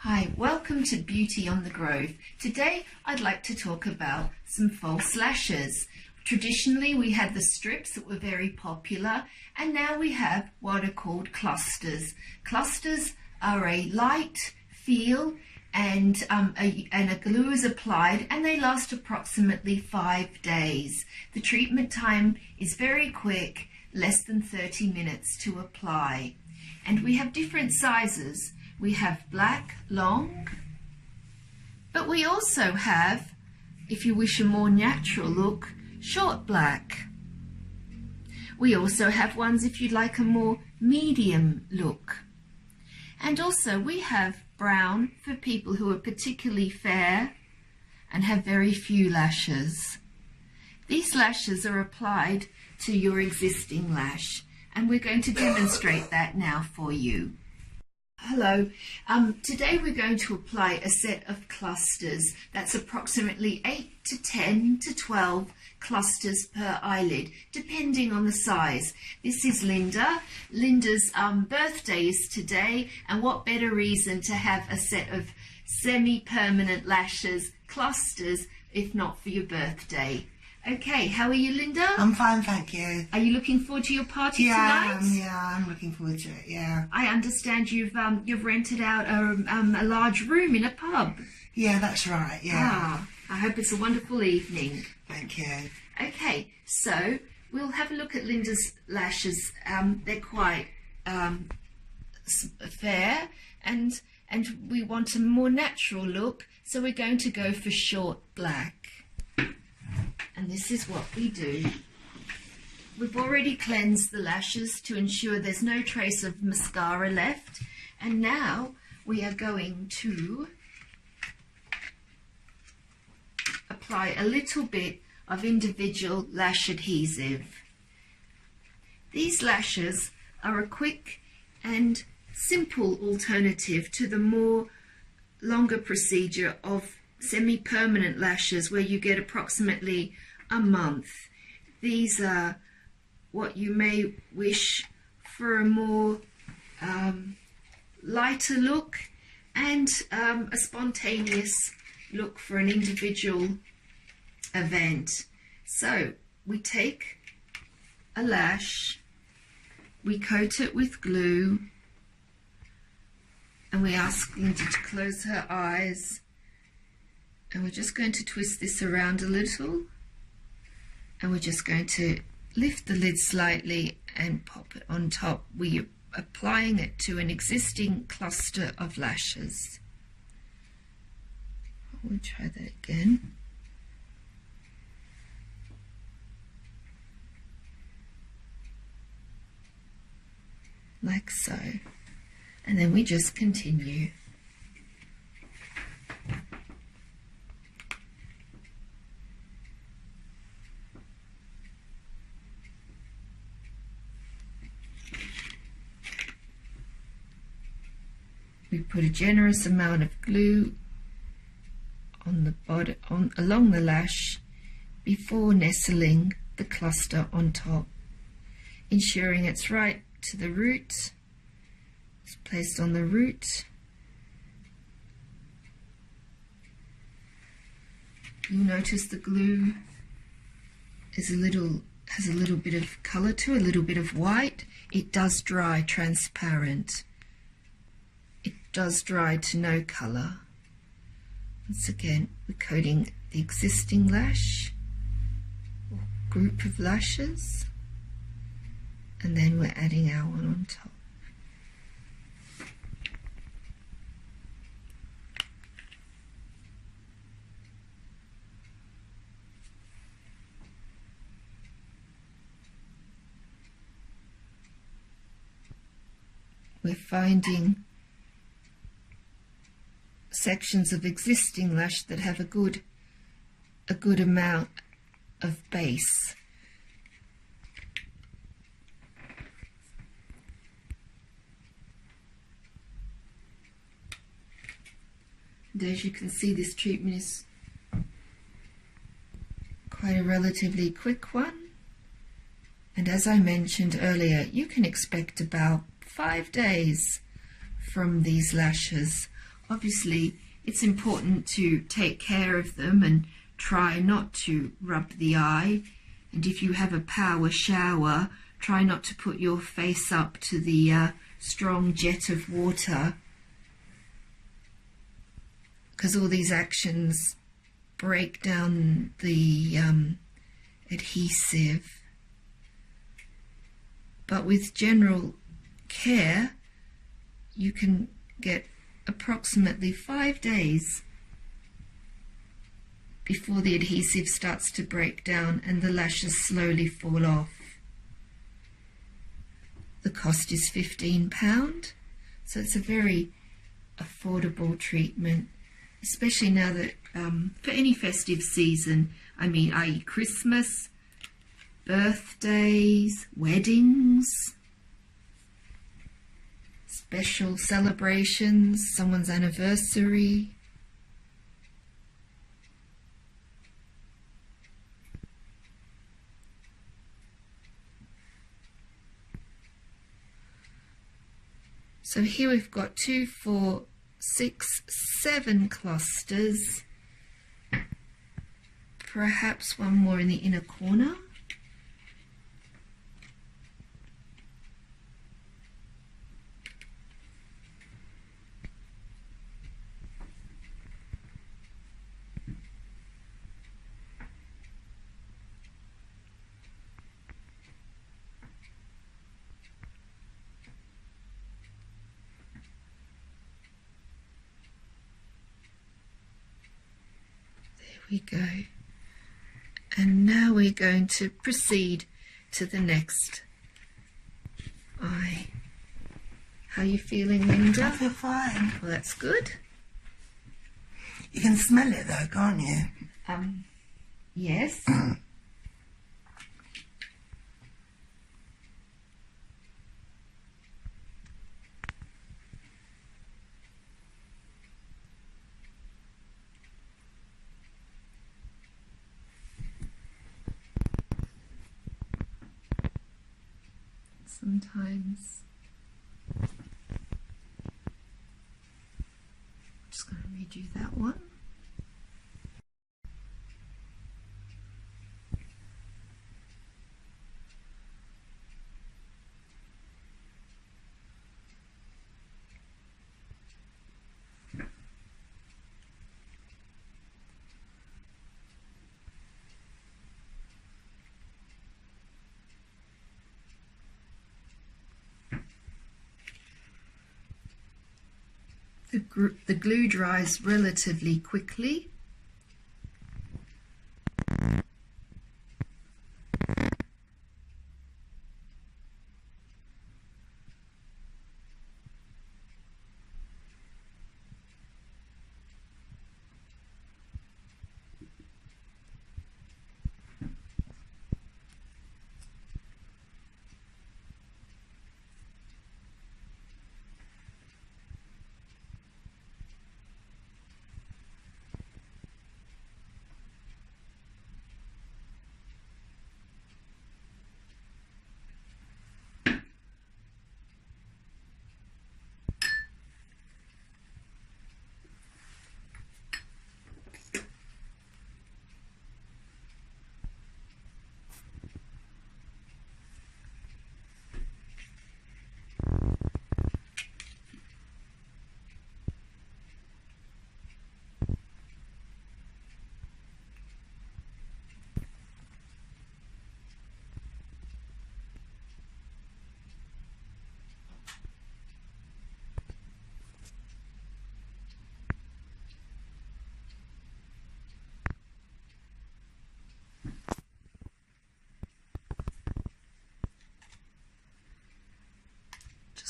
Hi, welcome to Beauty on the Grove. Today I'd like to talk about some false lashes. Traditionally we had the strips that were very popular, and now we have what are called clusters. Clusters are a light feel and a glue is applied, and they last approximately 5 days. The treatment time is very quick, less than 30 minutes to apply. And we have different sizes. We have black, long, but we also have, if you wish a more natural look, short black. We also have ones if you'd like a more medium look. And also we have brown for people who are particularly fair and have very few lashes. These lashes are applied to your existing lash, and we're going to demonstrate that now for you. Hello, today we're going to apply a set of clusters. That's approximately 8 to 10 to 12 clusters per eyelid, depending on the size. This is Linda. Linda's birthday is today, and what better reason to have a set of semi-permanent lashes, clusters, if not for your birthday. Okay, how are you, Linda? I'm fine, thank you. Are you looking forward to your party tonight? Yeah, I'm looking forward to it, yeah. I understand you've rented out a large room in a pub. Yeah, that's right, yeah. I hope it's a wonderful evening. Thank you. Okay, so we'll have a look at Linda's lashes. They're quite fair, and we want a more natural look, so we're going to go for short black. And this is what we do. We've already cleansed the lashes to ensure there's no trace of mascara left. And now we are going to apply a little bit of individual lash adhesive. These lashes are a quick and simple alternative to the more longer procedure of semi-permanent lashes, where you get approximately a month. These are what you may wish for a more lighter look and a spontaneous look for an individual event. So we take a lash, we coat it with glue, and we ask Linda to close her eyes. And we're just going to twist this around a little, and we're just going to lift the lid slightly and pop it on top. We're applying it to an existing cluster of lashes. We'll try that again. Like so. And then we just continue. We put a generous amount of glue on the body, along the lash, before nestling the cluster on top, ensuring it's right to the root. It's placed on the root. You'll notice the glue has a little bit of colour to it, a little bit of white. It does dry transparent. Does dry to no colour. Once again, we're coating the existing lash or group of lashes, and then we're adding our one on top. We're finding sections of existing lash that have a good amount of base. And as you can see, this treatment is quite a relatively quick one, and as I mentioned earlier, you can expect about 5 days from these lashes obviously it's important to take care of them and try not to rub the eye. And if you have a power shower, try not to put your face up to the strong jet of water, because all these actions break down the adhesive. But with general care, you can get approximately 5 days before the adhesive starts to break down and the lashes slowly fall off. The cost is £15, so it's a very affordable treatment, especially now that for any festive season, i.e. Christmas, birthdays, weddings, special celebrations, someone's anniversary. So here we've got 2, 4, 6, 7 clusters, perhaps one more in the inner corner. We go, and now we're going to proceed to the next eye. How are you feeling, Linda? I feel fine. Well, that's good. You can smell it though, can't you? Yes. Sometimes. I'm just going to redo that one. The glue dries relatively quickly.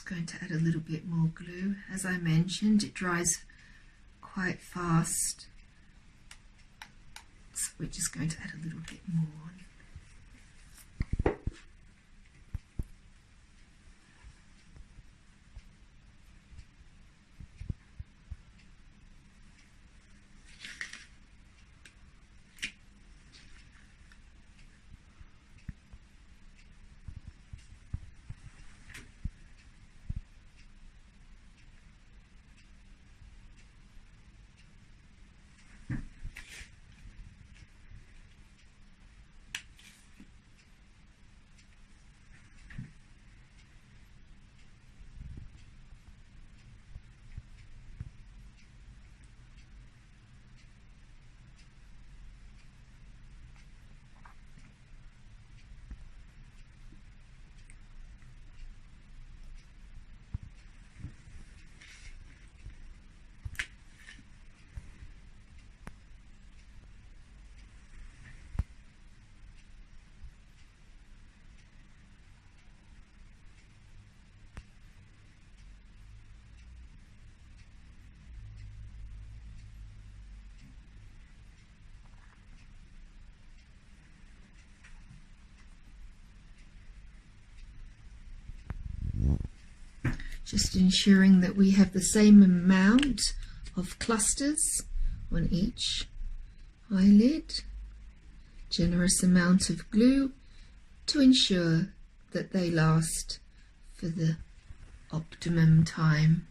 Going to add a little bit more glue. As I mentioned, it dries quite fast, so we're just going to add a little bit more. Just ensuring that we have the same amount of clusters on each eyelid. Generous amount of glue to ensure that they last for the optimum time.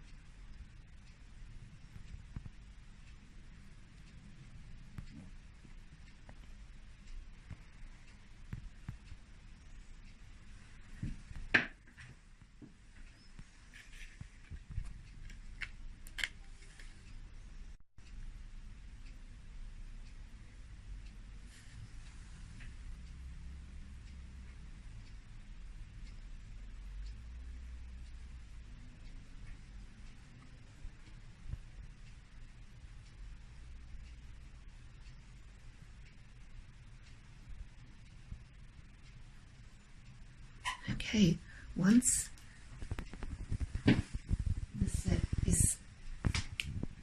Okay, once the set is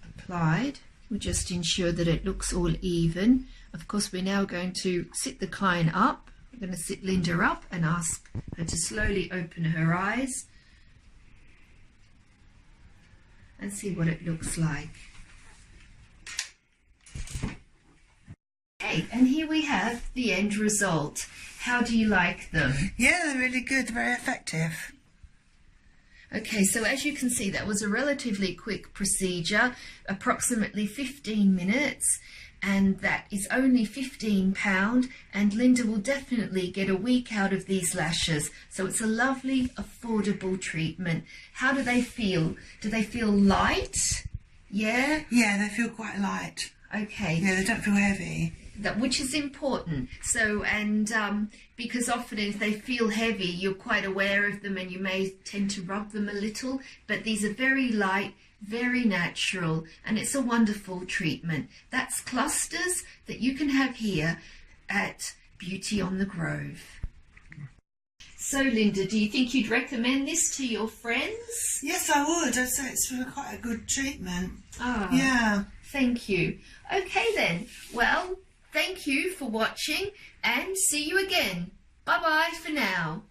applied, we just ensure that it looks all even. Of course, we're now going to sit the client up. I'm going to sit Linda up and ask her to slowly open her eyes and see what it looks like. Okay, and here we have the end result. How do you like them? Yeah, they're really good, very effective. Okay, so as you can see, that was a relatively quick procedure, approximately 15 minutes, and that is only £15, and Linda will definitely get a week out of these lashes. So it's a lovely, affordable treatment. How do they feel? Do they feel light? Yeah? Yeah, they feel quite light. Okay. Yeah, they don't feel heavy. Which is important. So, and because often if they feel heavy, you're quite aware of them and you may tend to rub them a little, but these are very light, very natural, and it's a wonderful treatment. That's clusters that you can have here at Beauty on the Grove. So, Linda, do you think you'd recommend this to your friends? Yes, I would. I'd say it's quite a good treatment. Ah, yeah. Thank you. Okay then. Well, thank you for watching and see you again. Bye-bye for now.